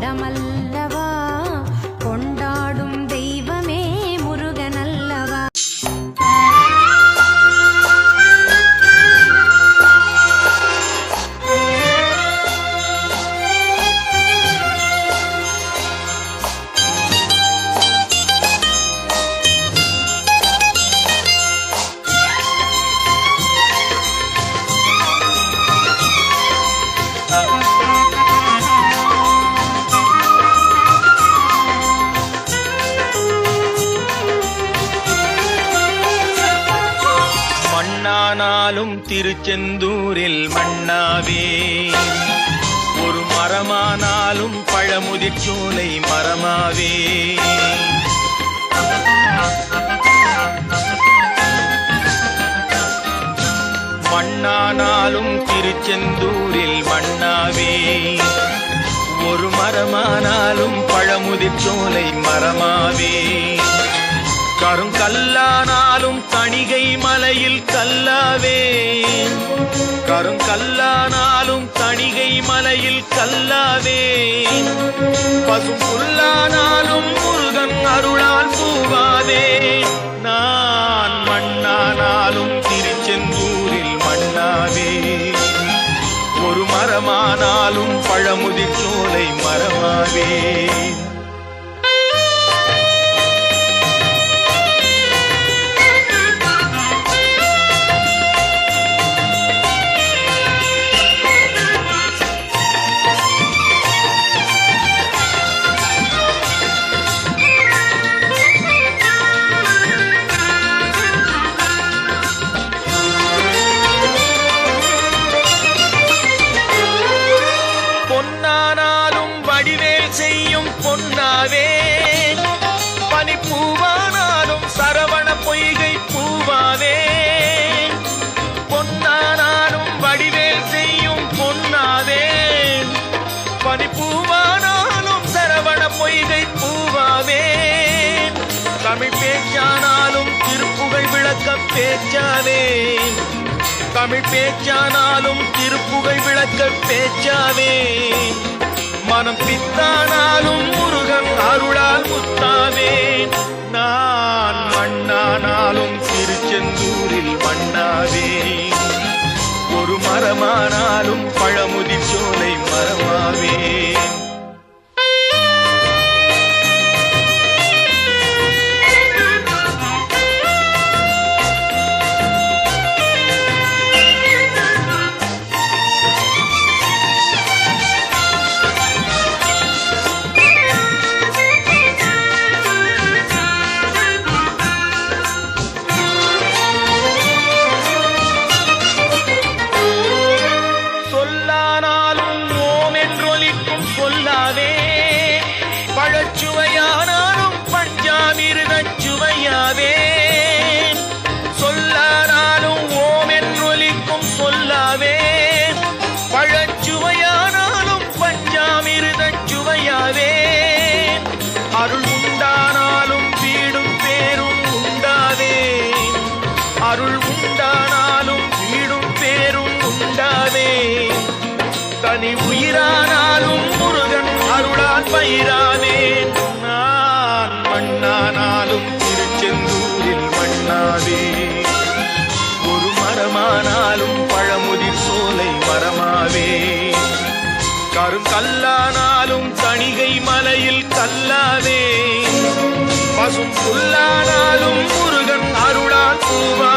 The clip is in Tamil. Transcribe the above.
நலமல்லவா கொண்டாடும் தெய்வமே முருகனல்லவா. மண்ணானாலும் திருச்செந்தூரில் மண்ணாவே, ஒரு மரமானாலும் பழமுதிர் சோலை மரமாவே. மண்ணானாலும் திருச்செந்தூரில் மண்ணாவே, ஒரு மரமானாலும் பழமுதிர் சோலை மரமாவே. கருங்கல்லானாலும் தணிகை மலையில் கல்லாவே, கருங்கல்லானாலும் தணிகை மலையில் கல்லாவே. பசும் புல்லானாலும் முருகன் அருளால் பூவாவே. நான் மண்ணானாலும் திருச்செந்தூரில் மண்ணாவே, ஒரு மரமானாலும் பழமுதிர் சோலை மரமாவே. பொன்னானாலும் வடிவேல் செய்யும் பொன்னாவே, பனிப்பூவானாலும் சரவண பொய்கை பூவாவே. பொன்னானாலும் வடிவேல் செய்யும் பொன்னாவே, பனிப்பூவானாலும் சரவண பொய்கை பூவாவே. தமிழ் பேச்சானாலும் திருப்புகழ் விளக்க பேச்சாவே, தமிழ் பேச்சானாலும் திருப்புகழ் விளக்க பேச்சாவே. மனம் பித்தானாலும் முருகன் அருளால் முத்தாவே. நான் மண்ணானாலும் திருச்செந்தூரில் மண்ணாவே, ஒரு மரமானாலும் பழமுதிர் சோலை மரமாவே. சொல்லாவே, பழச்சுவையானாலும் பஞ்சாமிர்தச் சுவையாவே. சொல்லானாலும் ஓம் என்றொலிக்கும் சொல்லாவே, பழச்சுவையானாலும் பஞ்சாமிர்தச் சுவையாவே. அருள் உண்டானாலும் வீடும் பேரும் உண்டாவே, அருள் உண்டானாலும் வீடும் பேரும் உண்டாவே. தனி உயிரானாலும் முருகன் அருளால் பயிராவே. நான் மண்ணானாலும் திருச்செந்தூரில் மண்ணாவே, ஒரு மரமானாலும் பழமுதிர் சோலை மரமாவே. கருங்கல்லானாலும் தணிகை மலையில் கல்லாவே, பசும் புல்லானாலும் முருகன் அருளால் பூவா.